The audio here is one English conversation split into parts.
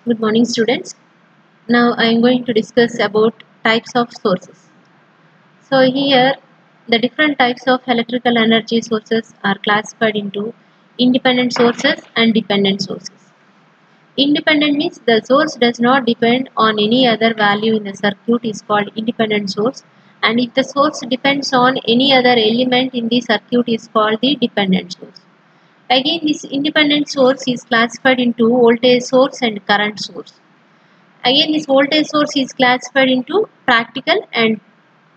Good morning, students. Now I am going to discuss about types of sources. So here the different types of electrical energy sources are classified into independent sources and dependent sources. Independent means the source does not depend on any other value in the circuit is called independent source, and if the source depends on any other element in the circuit is called the dependent source. Again, this independent source is classified into voltage source and current source. Again, this voltage source is classified into practical and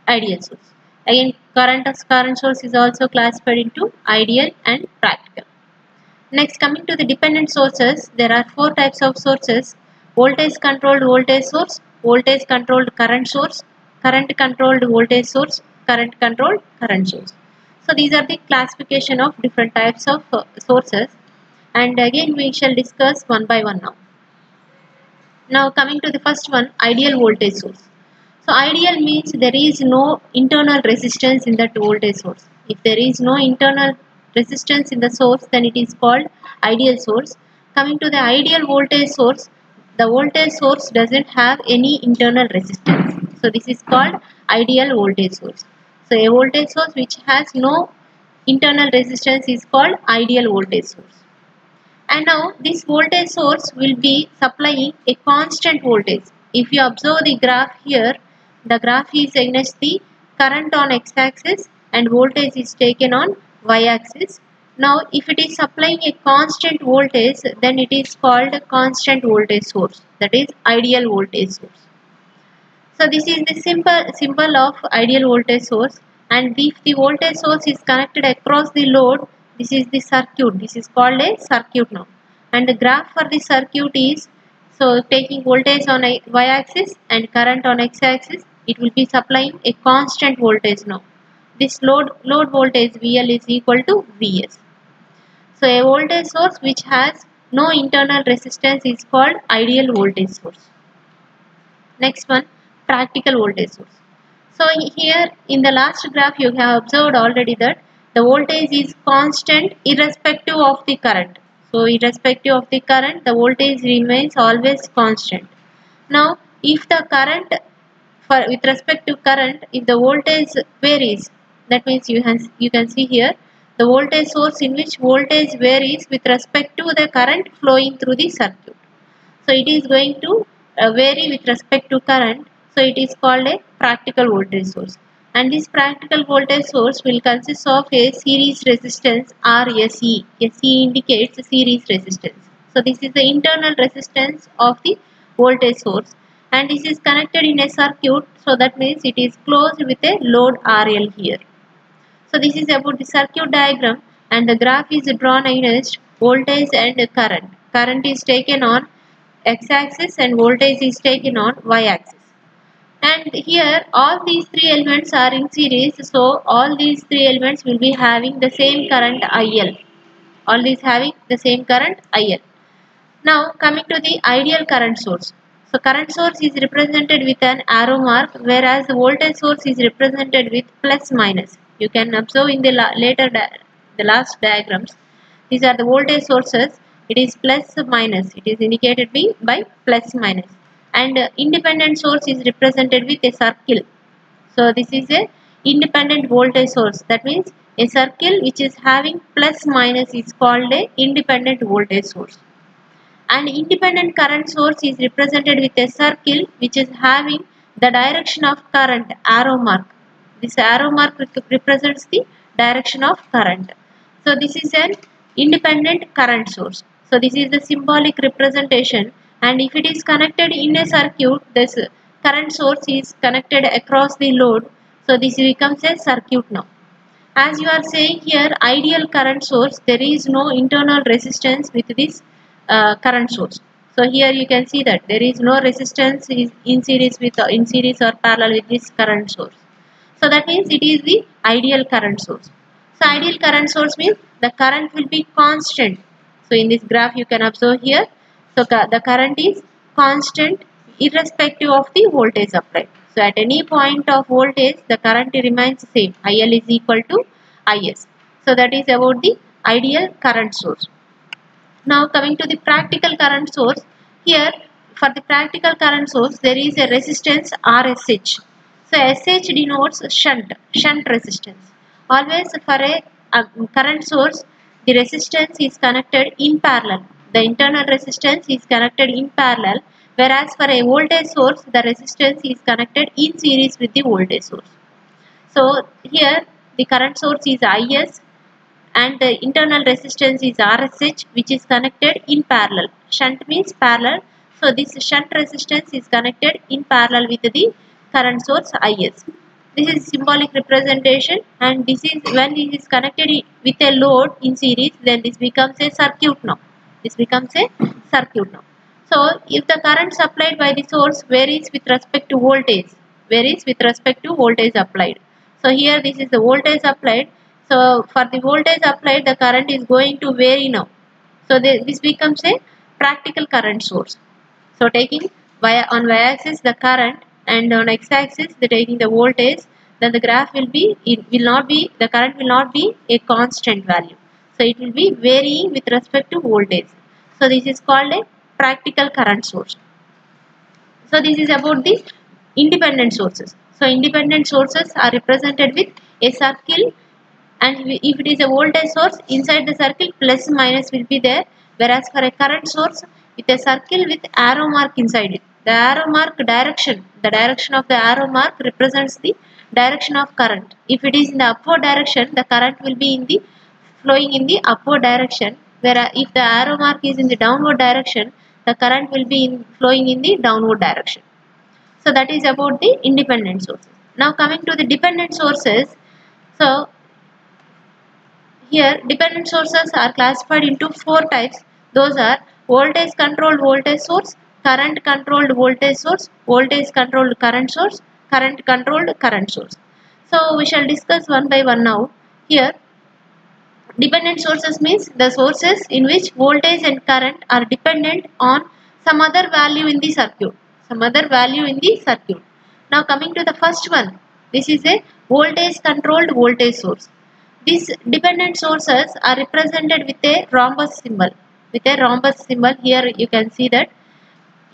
ideal source. Again, current source is also classified into ideal and practical. Next, coming to the dependent sources, there are four types of sources: voltage controlled voltage source, voltage controlled current source, current controlled voltage source, current controlled current source. So these are the classification of different types of sources, and again we shall discuss one by one now. Now coming to the first one, ideal voltage source. So ideal means there is no internal resistance in that voltage source. If there is no internal resistance in the source, then it is called ideal source. Coming to the ideal voltage source, the voltage source doesn't have any internal resistance. So this is called ideal voltage source. So a voltage source which has no internal resistance is called ideal voltage source. And now this voltage source will be supplying a constant voltage. If you observe the graph here, the graph is against the current on x-axis and voltage is taken on y-axis. Now if it is supplying a constant voltage, then it is called a constant voltage source, that is ideal voltage source. So this is the symbol of ideal voltage source, and if the voltage source is connected across the load, this is the circuit. This is called a circuit now. And the graph for the circuit is, so taking voltage on a y-axis and current on x-axis, it will be supplying a constant voltage now. This load voltage VL is equal to Vs. So a voltage source which has no internal resistance is called ideal voltage source. Next one, practical voltage source. So here in the last graph you have observed already that the voltage is constant irrespective of the current. So irrespective of the current, the voltage remains always constant. Now if the current, with respect to current, if the voltage varies, that means you can see here the voltage source in which voltage varies with respect to the current flowing through the circuit. So it is going to vary with respect to current. So it is called a practical voltage source. And this practical voltage source will consist of a series resistance or SE. SE indicates series resistance. So this is the internal resistance of the voltage source. And this is connected in a circuit. So that means it is closed with a load RL here. So this is about the circuit diagram, and the graph is drawn against voltage and current. Current is taken on x-axis and voltage is taken on y-axis. And here all these three elements are in series, so all these three elements will be having the same current IL. All these having the same current IL. Now coming to the ideal current source. So current source is represented with an arrow mark, whereas the voltage source is represented with plus minus. You can observe in the the last diagrams. These are the voltage sources. It is plus minus. It is indicated by plus minus. And independent source is represented with a circle. So this is a independent voltage source. That means a circle which is having plus minus is called a independent voltage source. And independent current source is represented with a circle which is having the direction of current arrow mark. This arrow mark represents the direction of current. So this is an independent current source. So this is the symbolic representation, and if it is connected in a circuit, this current source is connected across the load. So this becomes a circuit now. As you are saying here, ideal current source, there is no internal resistance with this current source. So here you can see that there is no resistance in series or parallel with this current source. So that means it is the ideal current source. So ideal current source means the current will be constant. So in this graph you can observe here. So the current is constant irrespective of the voltage applied. So at any point of voltage, the current remains same. IL is equal to IS. So that is about the ideal current source. Now coming to the practical current source, here for the practical current source, there is a resistance RSH. So SH denotes shunt resistance. Always for a current source, the resistance is connected in parallel. The internal resistance is connected in parallel, whereas for a voltage source, the resistance is connected in series with the voltage source. So here the current source is IS and the internal resistance is RSH, which is connected in parallel. Shunt means parallel. So this shunt resistance is connected in parallel with the current source IS. This is symbolic representation, and this is when it is connected with a load in series, then this becomes a circuit now. This becomes a circuit now. So if the current supplied by the source varies with respect to voltage, applied. So here this is the voltage applied. So for the voltage applied, the current is going to vary now. So this becomes a practical current source. So taking on y-axis the current and on x-axis taking the voltage, then the graph will be, the current will not be a constant value. So it will be varying with respect to voltage. So this is called a practical current source. So this is about the independent sources. So independent sources are represented with a circle, and if it is a voltage source, inside the circle plus minus will be there, whereas for a current source with a circle with arrow mark inside it. The arrow mark direction, the direction of the arrow mark represents the direction of current. If it is in the upward direction, the current will be flowing in the upward direction, whereas if the arrow mark is in the downward direction, the current will be flowing in the downward direction. So that is about the independent sources. Now coming to the dependent sources. So here dependent sources are classified into 4 types. Those are voltage controlled voltage source, current controlled voltage source, voltage controlled current source, current controlled current source. So we shall discuss one by one now. Here dependent sources means the sources in which voltage and current are dependent on some other value in the circuit. Now coming to the first one, this is a voltage controlled voltage source. These dependent sources are represented with a rhombus symbol. Here you can see that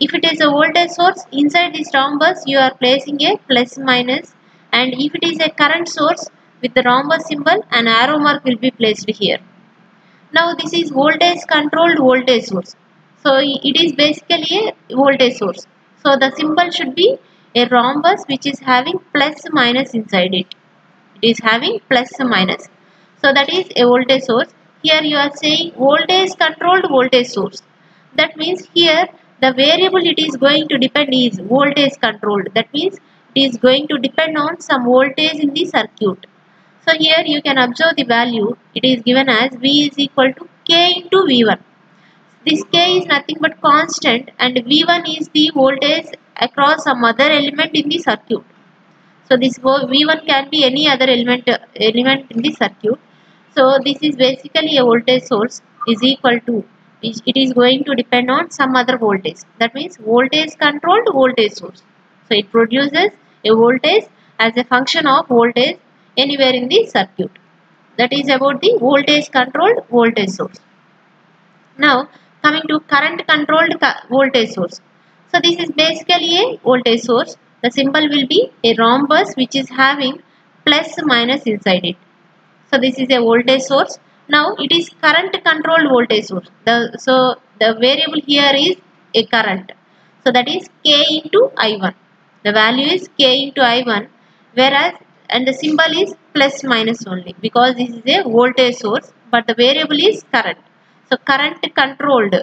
if it is a voltage source, inside this rhombus you are placing a plus minus, and if it is a current source, with the rhombus symbol, an arrow mark will be placed here. Now this is voltage controlled voltage source. So it is basically a voltage source. So the symbol should be a rhombus which is having plus minus inside it. It is having plus minus. So that is a voltage source. Here you are saying voltage controlled voltage source. That means here the variable it is going to depend is voltage controlled. That means it is going to depend on some voltage in the circuit. So here you can observe the value. It is given as V is equal to K into V1. This K is nothing but constant, and V1 is the voltage across some other element in the circuit. So this V1 can be any other element in the circuit. So this is basically a voltage source is equal to, it is going to depend on some other voltage. That means voltage controlled voltage source. So it produces a voltage as a function of voltage anywhere in the circuit. That is about the voltage controlled voltage source. Now coming to current controlled voltage source. So this is basically a voltage source. The symbol will be a rhombus which is having plus minus inside it. So this is a voltage source. Now it is current controlled voltage source. So the variable here is a current. So that is K into I1. The value is K into I1, whereas and the symbol is plus minus only because this is a voltage source, but the variable is current. So current controlled,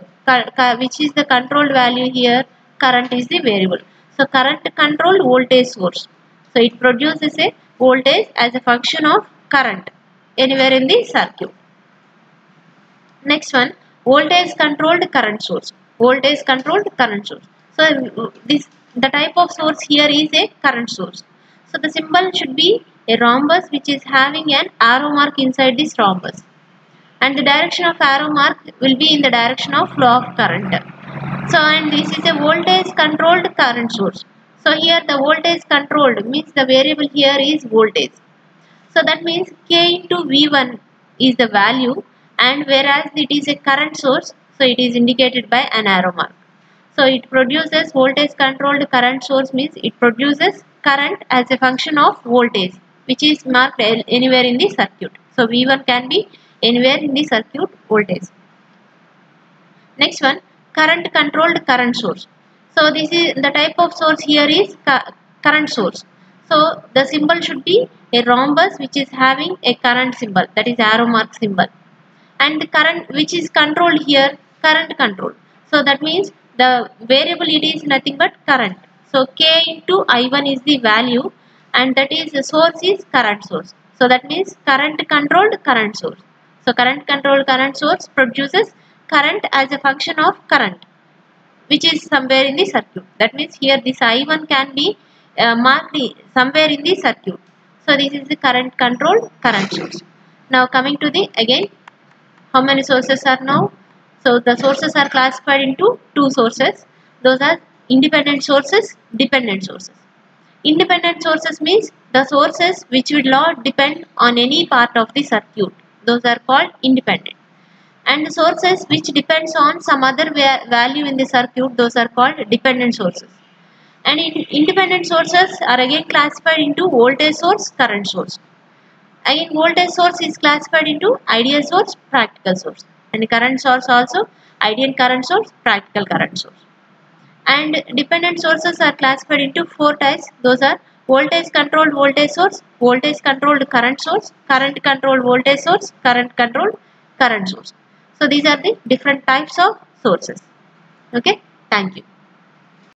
which is the controlled value here, current is the variable. So current controlled voltage source. So it produces a voltage as a function of current anywhere in the circuit. Next one, voltage controlled current source. Voltage controlled current source. So the type of source here is a current source. So the symbol should be a rhombus which is having an arrow mark inside this rhombus. And the direction of arrow mark will be in the direction of flow of current. So and this is a voltage controlled current source. So here the voltage controlled means the variable here is voltage. So that means K into V1 is the value, and whereas it is a current source, so it is indicated by an arrow mark. So it produces voltage controlled current source means it produces current as a function of voltage which is marked anywhere in the circuit. So V1 can be anywhere in the circuit voltage. Next one, current controlled current source. So this is the type of source here is current source. So the symbol should be a rhombus which is having a current symbol, that is arrow mark symbol, and the current which is controlled here, current control. So that means the variable it is nothing but current. So K into I1 is the value, and that is the source is current source. So that means current controlled current source. So current controlled current source produces current as a function of current which is somewhere in the circuit. That means here this I1 can be marked somewhere in the circuit. So this is the current controlled current source. Now coming to the again, how many sources are now? So the sources are classified into two sources. Those are independent sources, dependent sources. Independent sources means the sources which will not depend on any part of the circuit. Those are called independent. And sources which depends on some other value in the circuit, those are called dependent sources. And independent sources are again classified into voltage source, current source. Again voltage source is classified into ideal source, practical source, and current source also ideal current source, practical current source. And dependent sources are classified into four types. Those are voltage controlled voltage source, voltage controlled current source, current controlled voltage source, current controlled current source. So these are the different types of sources. Okay, thank you.